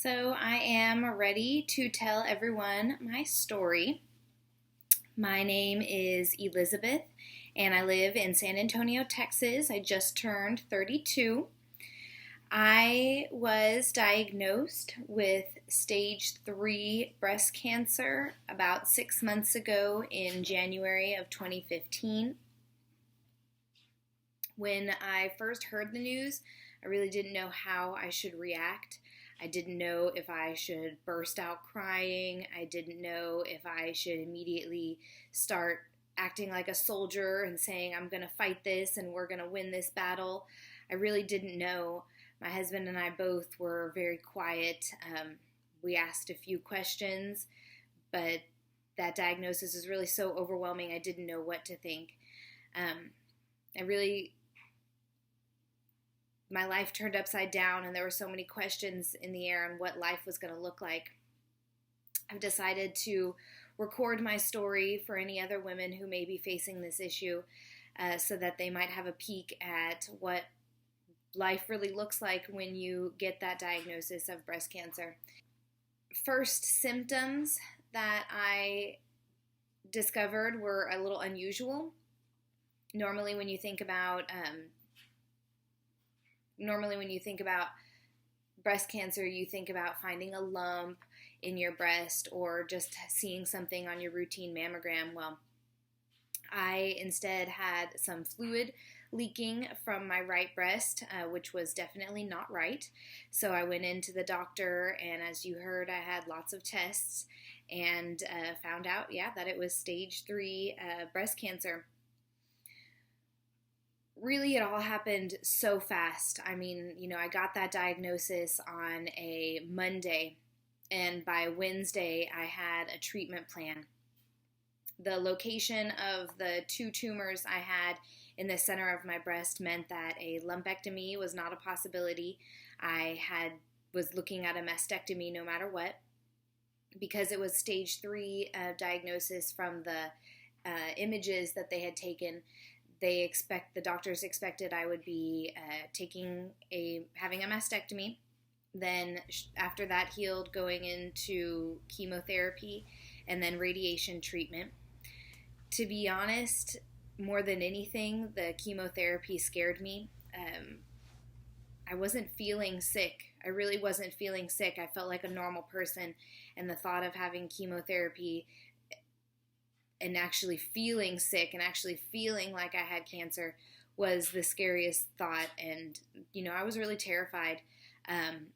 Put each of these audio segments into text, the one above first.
So I am ready to tell everyone my story. My name is Elizabeth, and I live in San Antonio, Texas. I just turned 32. I was diagnosed with stage 3 breast cancer about 6 months ago in January of 2015. When I first heard the news, I really didn't know how I should react. I didn't know if I should burst out crying. I didn't know if I should immediately start acting like a soldier and saying, I'm going to fight this and we're going to win this battle. I really didn't know. My husband and I both were very quiet. We asked a few questions, but that diagnosis is really so overwhelming, I didn't know what to think. My life turned upside down, and there were so many questions in the air on what life was going to look like. I've decided to record my story for any other women who may be facing this issue so that they might have a peek at what life really looks like when you get that diagnosis of breast cancer. First symptoms that I discovered were a little unusual. Normally when you think about breast cancer, you think about finding a lump in your breast or just seeing something on your routine mammogram. Well, I instead had some fluid leaking from my right breast, which was definitely not right. So I went into the doctor, and as you heard, I had lots of tests and found out, that it was stage 3 breast cancer. Really, it all happened so fast. I mean, I got that diagnosis on a Monday, and by Wednesday, I had a treatment plan. The location of the 2 tumors I had in the center of my breast meant that a lumpectomy was not a possibility. I was looking at a mastectomy no matter what. Because it was stage 3 diagnosis from the images that they had taken, the doctors expected I would be having a mastectomy. Then after that healed, going into chemotherapy and then radiation treatment. To be honest, more than anything, the chemotherapy scared me. I wasn't feeling sick. I really wasn't feeling sick. I felt like a normal person, and the thought of having chemotherapy and actually feeling sick and actually feeling like I had cancer was the scariest thought. And, I was really terrified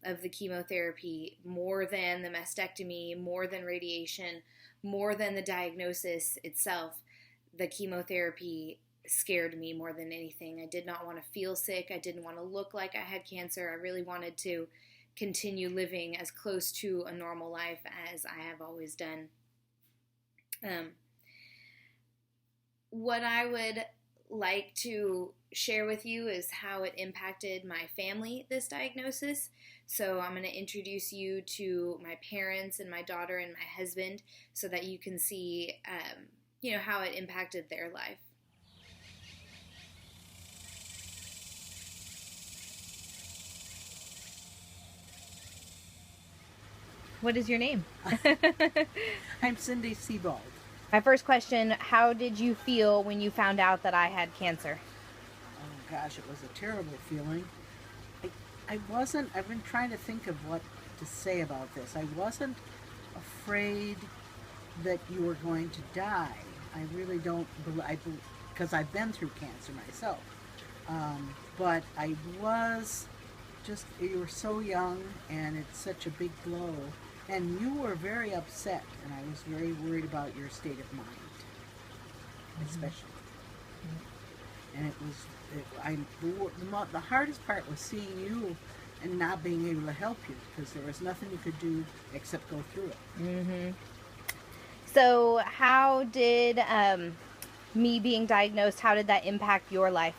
of the chemotherapy more than the mastectomy, more than radiation, more than the diagnosis itself. The chemotherapy scared me more than anything. I did not want to feel sick. I didn't want to look like I had cancer. I really wanted to continue living as close to a normal life as I have always done. What I would like to share with you is how it impacted my family, this diagnosis. So I'm going to introduce you to my parents and my daughter and my husband so that you can see, how it impacted their life. What is your name? I'm Cindy Sebald. My first question, how did you feel when you found out that I had cancer? Oh gosh, it was a terrible feeling. I've been trying to think of what to say about this. I wasn't afraid that you were going to die. I really don't, because I've been through cancer myself. But I was you were so young, and it's such a big blow. And you were very upset, and I was very worried about your state of mind, especially. Mm-hmm. And the hardest part was seeing you and not being able to help you, because there was nothing you could do except go through it. Mm-hmm. So how did me being diagnosed, how did that impact your life?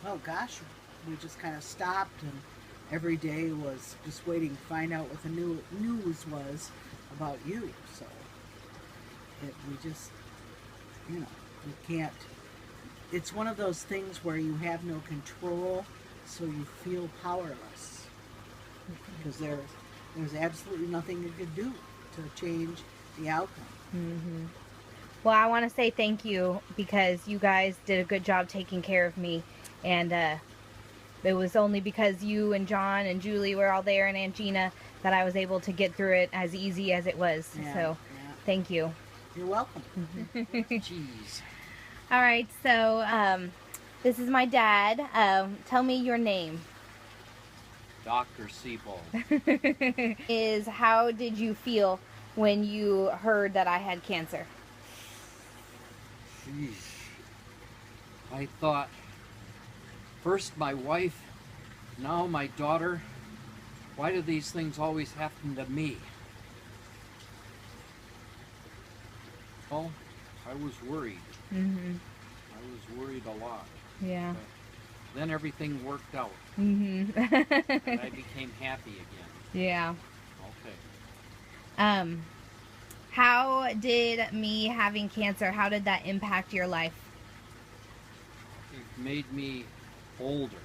Oh gosh, we just kind of stopped, and every day was just waiting to find out what the news was about you. So we just, we can't. It's one of those things where you have no control, so you feel powerless. Because There was absolutely nothing you could do to change the outcome. Mm-hmm. Well, I want to say thank you because you guys did a good job taking care of me, and it was only because you and John and Julie were all there and Aunt Gina that I was able to get through it as easy as it was. Yeah, So, thank you. You're welcome. Jeez. All right, so this is my dad. Tell me your name. Dr. Siebel. How did you feel when you heard that I had cancer? Jeez. I thought, first my wife, now my daughter. Why do these things always happen to me? Well, I was worried. Mm-hmm. I was worried a lot. Yeah. But then everything worked out. Mm-hmm. And I became happy again. Yeah. Okay. How did me having cancer, how did that impact your life? It made me older.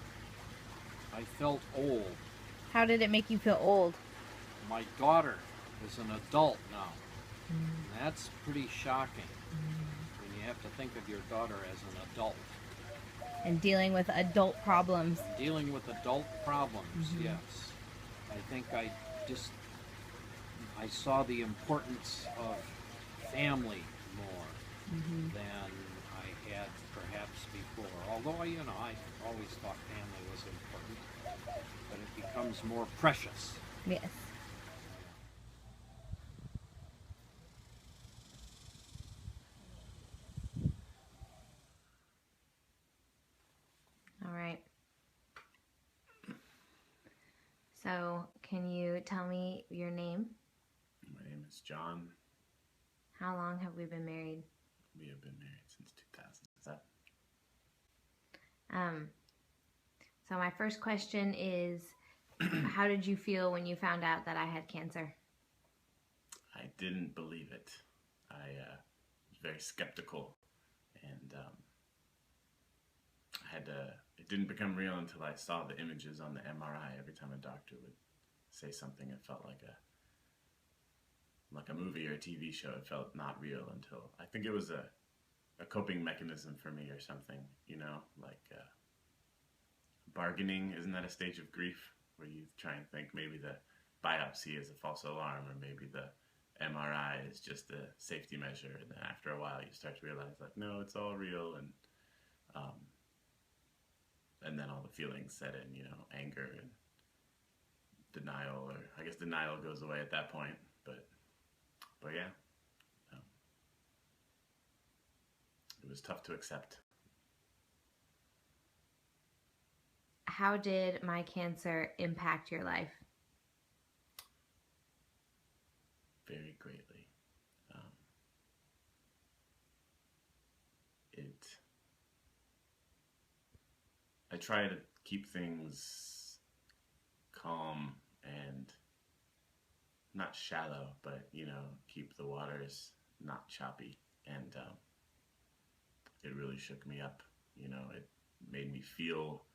I felt old. How did it make you feel old? My daughter is an adult now. And that's pretty shocking when you have to think of your daughter as an adult. And dealing with adult problems. Dealing with adult problems, yes. I think I saw the importance of family more than I had perhaps before. Although I always thought family was important, but it becomes more precious. Yes. All right. So, can you tell me your name? My name is John. How long have we been married? We have been married since 2000. Is that? So my first question is, how did you feel when you found out that I had cancer? I didn't believe it. I was very skeptical, and it didn't become real until I saw the images on the MRI. Every time a doctor would say something, it felt like a movie or a TV show. It felt not real until I think it was a coping mechanism for me or something, like bargaining. Isn't that a stage of grief where you try and think maybe the biopsy is a false alarm or maybe the MRI is just a safety measure, and then after a while you start to realize like, no, it's all real, and then all the feelings set in, anger and denial, or I guess denial goes away at that point, but yeah, it was tough to accept. How did my cancer impact your life? Very greatly. I try to keep things calm and not shallow, but keep the waters not choppy, and it really shook me up. It made me feel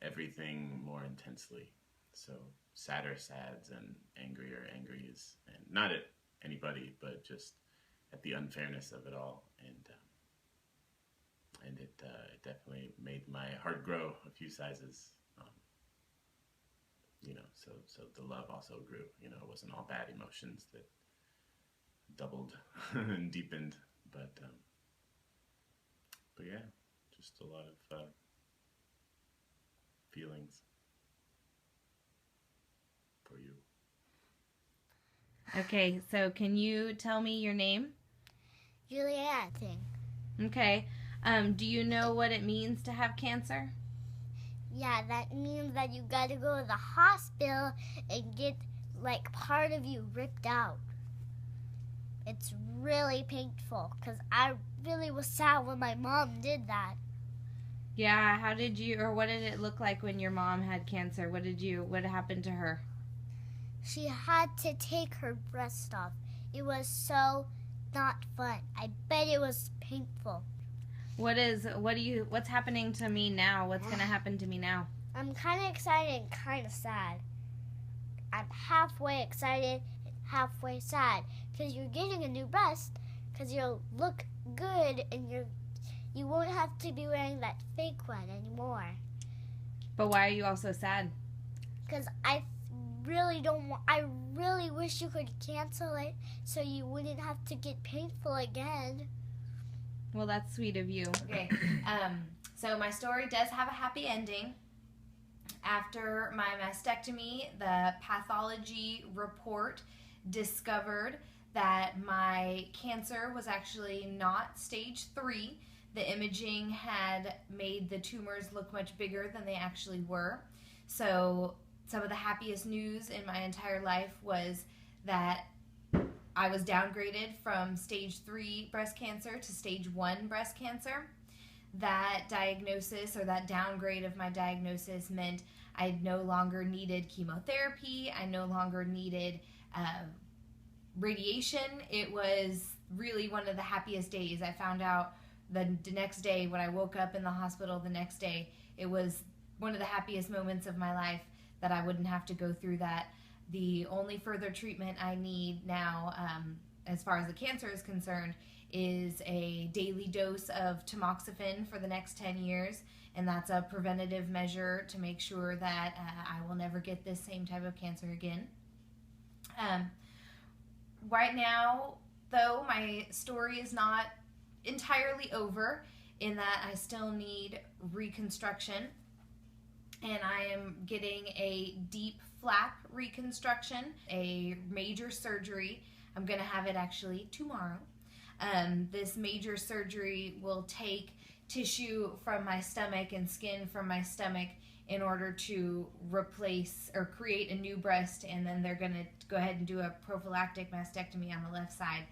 everything more intensely. So sadder sads and angrier angries, and not at anybody, but just at the unfairness of it all. And it definitely made my heart grow a few sizes. So the love also grew. It wasn't all bad emotions that doubled and deepened, but yeah, just a lot of feelings for you. Okay, so can you tell me your name? Juliet, I think. Okay. Do you know what it means to have cancer? Yeah, that means that you gotta go to the hospital and get, like, part of you ripped out. It's really painful, because I really was sad when my mom did that. Yeah, how did you, or what did it look like when your mom had cancer? What happened to her? She had to take her breast off. It was so not fun. I bet it was painful. What's happening to me now? What's going to happen to me now? I'm kind of excited and kind of sad. I'm halfway excited and halfway sad because you're getting a new breast because you'll look good and you won't have to be wearing that fake one anymore. But why are you also sad? Because I really don't want, I really wish you could cancel it so you wouldn't have to get painful again. Well, that's sweet of you. Okay, so my story does have a happy ending. After my mastectomy, the pathology report discovered that my cancer was actually not stage 3. The imaging had made the tumors look much bigger than they actually were. So some of the happiest news in my entire life was that I was downgraded from stage 3 breast cancer to stage 1 breast cancer. That diagnosis, or that downgrade of my diagnosis, meant I no longer needed chemotherapy. I no longer needed radiation. It was really one of the happiest days. I found out the next day when I woke up in the hospital the next day. It was one of the happiest moments of my life that I wouldn't have to go through that. The only further treatment I need now, as far as the cancer is concerned, is a daily dose of tamoxifen for the next 10 years, and that's a preventative measure to make sure that I will never get this same type of cancer again. Right now, though, my story is not entirely over in that I still need reconstruction, and I am getting a deep flap reconstruction, a major surgery. I'm going to have it actually tomorrow. This major surgery will take tissue from my stomach and skin from my stomach in order to replace or create a new breast, and then they're going to go ahead and do a prophylactic mastectomy on the left side.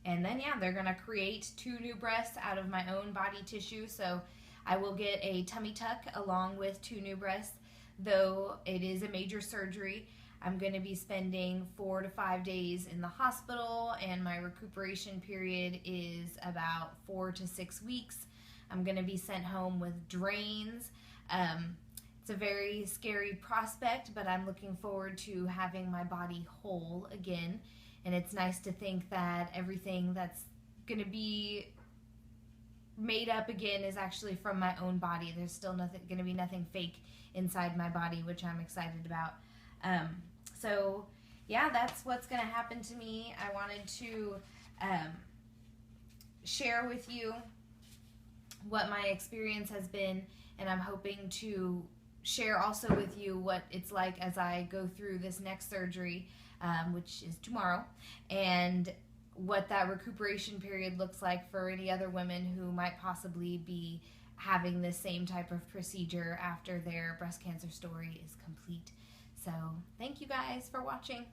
And then, they're going to create 2 new breasts out of my own body tissue, so I will get a tummy tuck along with 2 new breasts. Though it is a major surgery, I'm going to be spending 4 to 5 days in the hospital, and my recuperation period is about 4 to 6 weeks. I'm going to be sent home with drains. It's a very scary prospect, but I'm looking forward to having my body whole again. And it's nice to think that everything that's going to be made up again is actually from my own body. There's still going to be nothing fake inside my body, which I'm excited about. So that's what's going to happen to me. I wanted to share with you what my experience has been, and I'm hoping to share also with you what it's like as I go through this next surgery, which is tomorrow, and what that recuperation period looks like for any other women who might possibly be having this same type of procedure after their breast cancer story is complete. So thank you guys for watching.